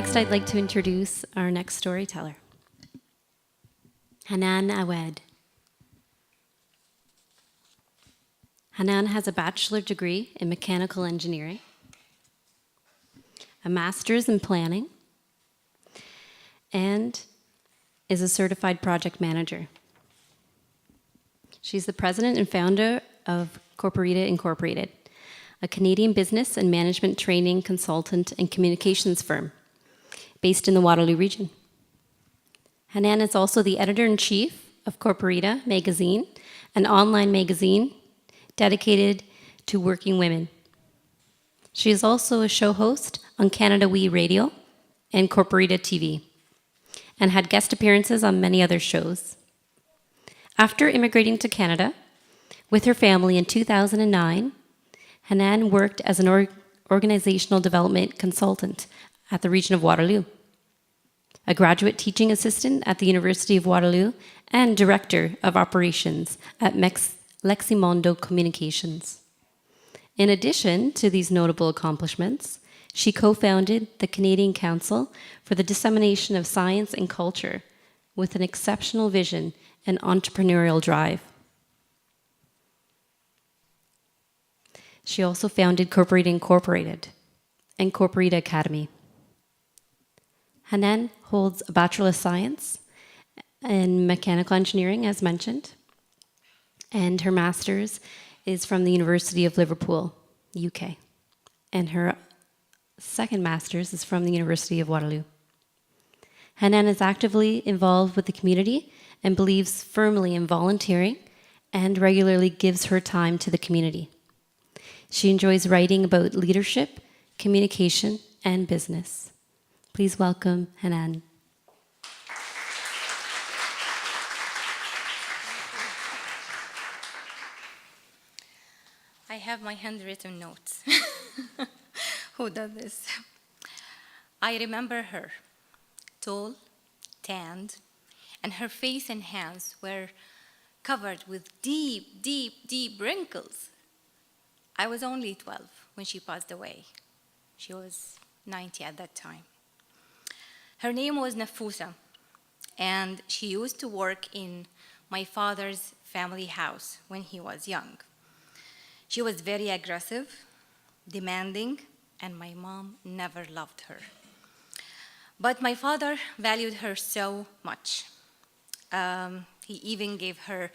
Next, I'd like to introduce our next storyteller, Hanan Awaad. Hanan has a bachelor degree in mechanical engineering, a master's in planning, and is a certified project manager. She's the president and founder of Corporita Incorporated, a Canadian business and management training consultant and communications firm based in the Waterloo region. Hanan is also the editor-in-chief of Corporita magazine, an online magazine dedicated to working women. She is also a show host on Canada We Radio and Corporita TV, and had guest appearances on many other shows. After immigrating to Canada with her family in 2009, Hanan worked as an organizational development consultant at the region of Waterloo, a graduate teaching assistant at the University of Waterloo, and director of operations at Leximondo Communications. In addition to these notable accomplishments, she co-founded the Canadian Council for the Dissemination of Science and Culture with an exceptional vision and entrepreneurial drive. She also founded Corporita Incorporated and Corporita Academy. Hanan holds a Bachelor of Science in Mechanical Engineering, as mentioned, and her Master's is from the University of Liverpool, UK, and her second Master's is from the University of Waterloo. Hanan is actively involved with the community and believes firmly in volunteering and regularly gives her time to the community. She enjoys writing about leadership, communication, and business. Please welcome Hanan. I have my handwritten notes. Who does this? I remember her, tall, tanned, and her face and hands were covered with deep, deep, deep wrinkles. I was only 12 when she passed away. She was 90 at that time. Her name was Nafusa, and she used to work in my father's family house when he was young. She was very aggressive, demanding, and my mom never loved her. But my father valued her so much. He even gave her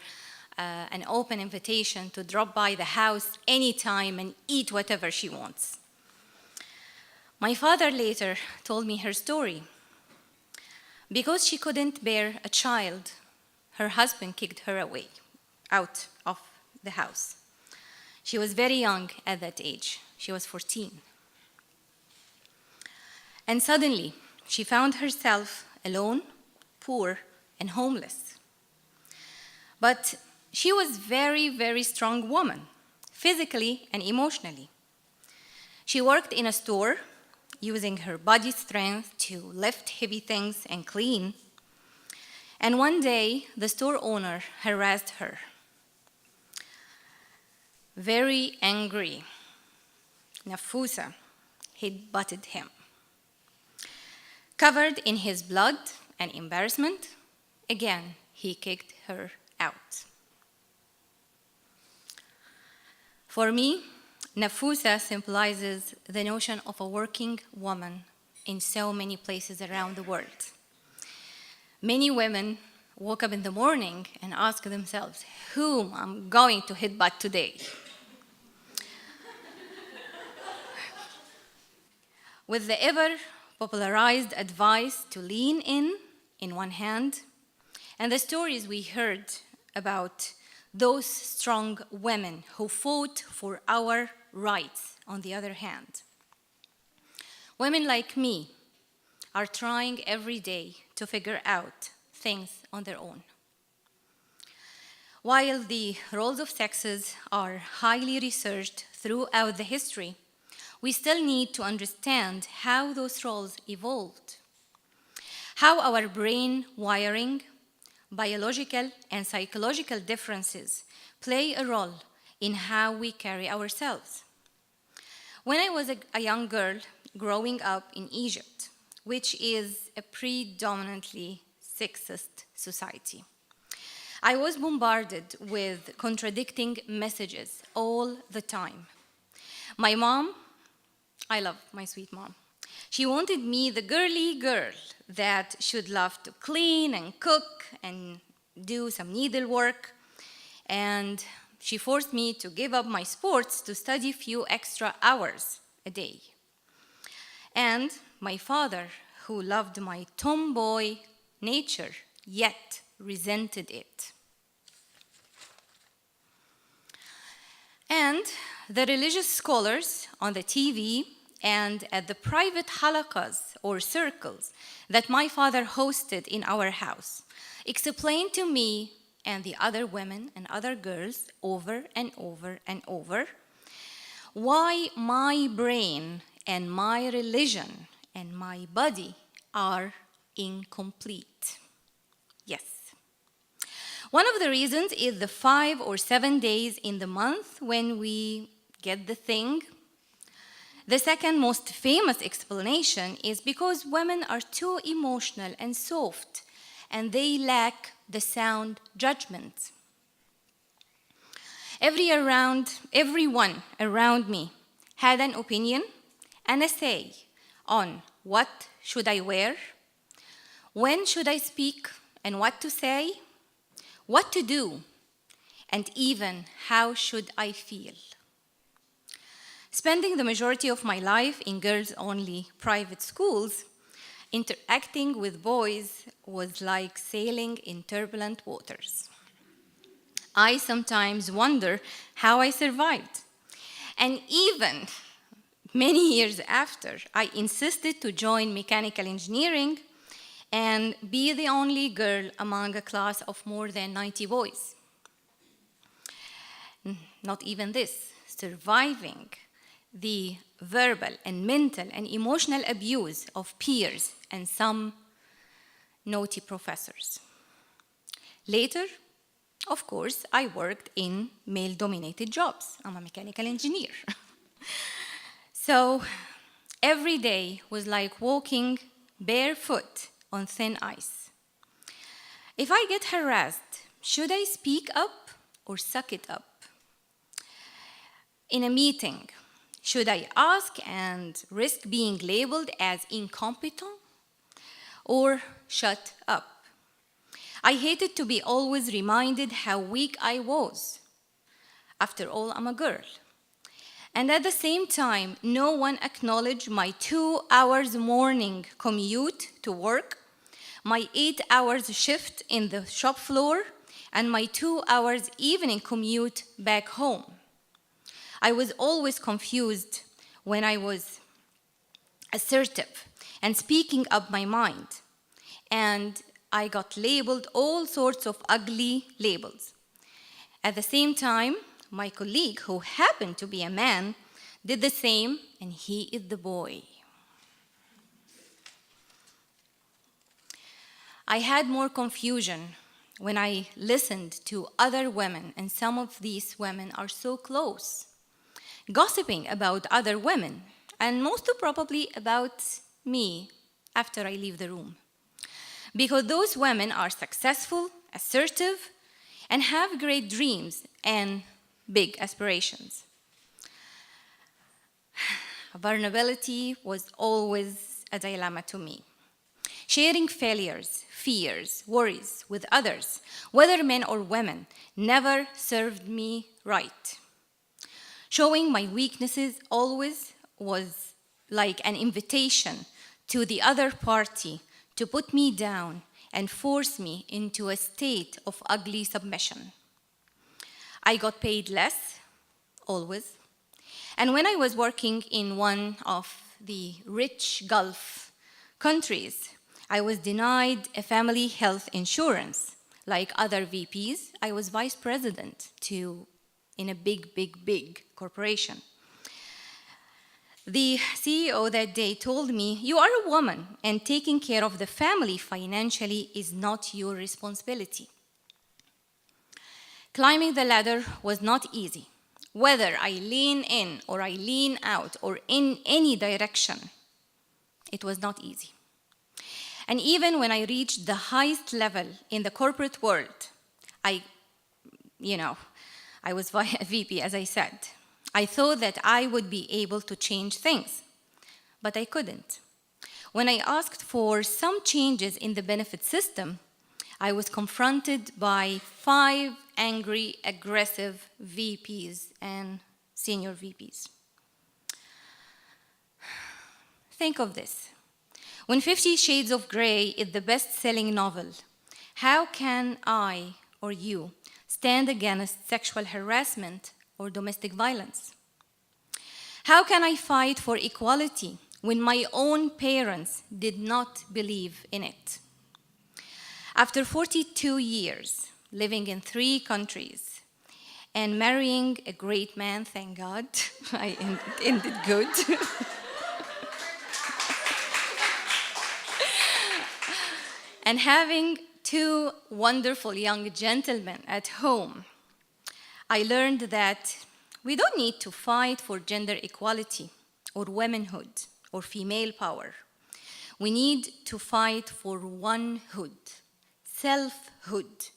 an open invitation to drop by the house anytime and eat whatever she wants. My father later told me her story. Because she couldn't bear a child, her husband kicked her away, out of the house. She was very young at that age. She was 14. And suddenly, she found herself alone, poor, and homeless. But she was a very, very strong woman, physically and emotionally. She worked in a store, using her body strength to lift heavy things and clean. And one day, the store owner harassed her. Very angry, Nafusa headbutted him. Covered in his blood and embarrassment, again, he kicked her out. For me, Nafusa symbolizes the notion of a working woman in so many places around the world. Many women woke up in the morning and ask themselves, whom I'm going to headbutt today? With the ever-popularized advice to lean in one hand, and the stories we heard about those strong women who fought for our rights on the other hand. Women like me are trying every day to figure out things on their own. While the roles of sexes are highly researched throughout the history, we still need to understand how those roles evolved, how our brain wiring, biological and psychological differences play a role in how we carry ourselves. When I was a young girl growing up in Egypt, which is a predominantly sexist society. I was bombarded with contradicting messages all the time. My mom, I love my sweet mom. She wanted me, the girly girl that should love to clean and cook and do some needlework. And she forced me to give up my sports to study a few extra hours a day. And my father, who loved my tomboy nature, yet resented it. And the religious scholars on the TV and at the private halakas or circles that my father hosted in our house explained to me and the other women and other girls over and over and over why my brain and my religion and my body are incomplete. Yes. One of the reasons is the 5 or 7 days in the month when we get the thing. The second most famous explanation is because women are too emotional and soft, and they lack the sound judgment. Everyone around me had an opinion and a say on what should I wear, when should I speak and what to say, what to do, and even how should I feel. Spending the majority of my life in girls-only private schools, interacting with boys was like sailing in turbulent waters. I sometimes wonder how I survived. And even many years after, I insisted to join mechanical engineering and be the only girl among a class of more than 90 boys. Not even this, surviving the verbal and mental and emotional abuse of peers and some naughty professors. Later, of course, I worked in male-dominated jobs. I'm a mechanical engineer. So every day was like walking barefoot on thin ice. If I get harassed, should I speak up or suck it up? In a meeting, should I ask and risk being labeled as incompetent or shut up? I hated to be always reminded how weak I was. After all, I'm a girl. And at the same time, no one acknowledged my 2 hours morning commute to work, my 8 hours shift in the shop floor, and my 2 hours evening commute back home. I was always confused when I was assertive and speaking up my mind. And I got labeled all sorts of ugly labels. At the same time, my colleague, who happened to be a man, did the same, and he is the boy. I had more confusion when I listened to other women, and some of these women are so close, gossiping about other women, and most probably about me after I leave the room. Because those women are successful, assertive, and have great dreams and big aspirations. Vulnerability was always a dilemma to me. Sharing failures, fears, worries with others, whether men or women, never served me right. Showing my weaknesses always was like an invitation to the other party to put me down and force me into a state of ugly submission. I got paid less, always. And when I was working in one of the rich Gulf countries, I was denied a family health insurance. Like other VPs, I was vice president in a big corporation. The CEO that day told me, "You are a woman, and taking care of the family financially is not your responsibility." Climbing the ladder was not easy. Whether I lean in or I lean out or in any direction, it was not easy. And even when I reached the highest level in the corporate world, I was VP, as I said. I thought that I would be able to change things, but I couldn't. When I asked for some changes in the benefit system, I was confronted by 5 angry, aggressive VPs and senior VPs. Think of this. When 50 Shades of Grey is the best-selling novel, how can I or you stand against sexual harassment or domestic violence? How can I fight for equality when my own parents did not believe in it? After 42 years living in 3 countries and marrying a great man, thank God, I ended good. And having 2 wonderful young gentlemen at home, I learned that we don't need to fight for gender equality or womanhood or female power. We need to fight for onehood, selfhood.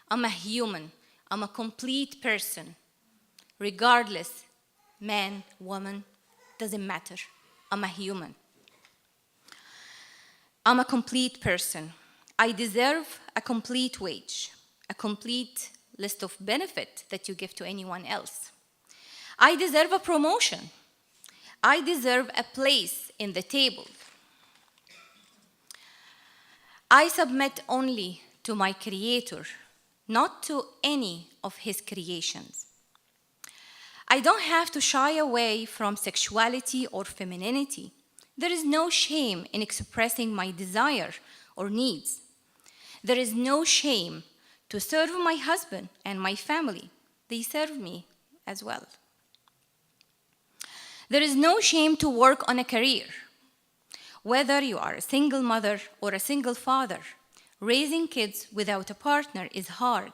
I'm a human. I'm a complete person. Regardless, man, woman, doesn't matter. I'm a human. I'm a complete person. I deserve a complete wage, a complete list of benefits that you give to anyone else. I deserve a promotion. I deserve a place in the table. I submit only to my Creator, not to any of His creations. I don't have to shy away from sexuality or femininity. There is no shame in expressing my desire or needs. There is no shame to serve my husband and my family. They serve me as well. There is no shame to work on a career. Whether you are a single mother or a single father, raising kids without a partner is hard.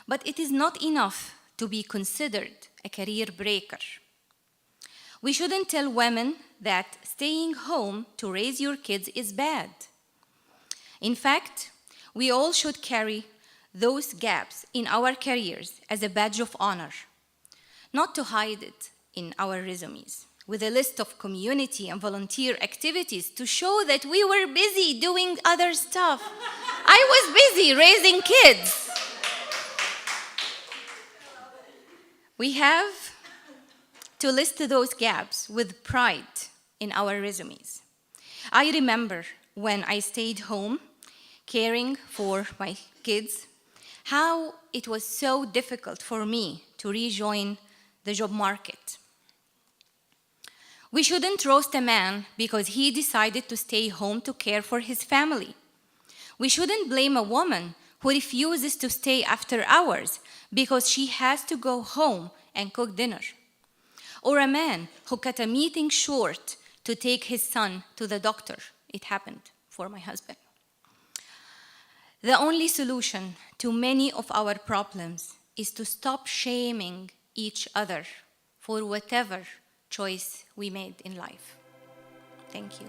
But it is not enough to be considered a career breaker. We shouldn't tell women that staying home to raise your kids is bad. In fact, we all should carry those gaps in our careers as a badge of honor, not to hide it in our resumes, with a list of community and volunteer activities to show that we were busy doing other stuff. I was busy raising kids. We have to list those gaps with pride in our resumes. I remember when I stayed home caring for my kids, how it was so difficult for me to rejoin the job market. We shouldn't roast a man because he decided to stay home to care for his family. We shouldn't blame a woman who refuses to stay after hours because she has to go home and cook dinner. Or a man who cut a meeting short to take his son to the doctor. It happened for my husband. The only solution to many of our problems is to stop shaming each other for whatever choice we made in life. Thank you.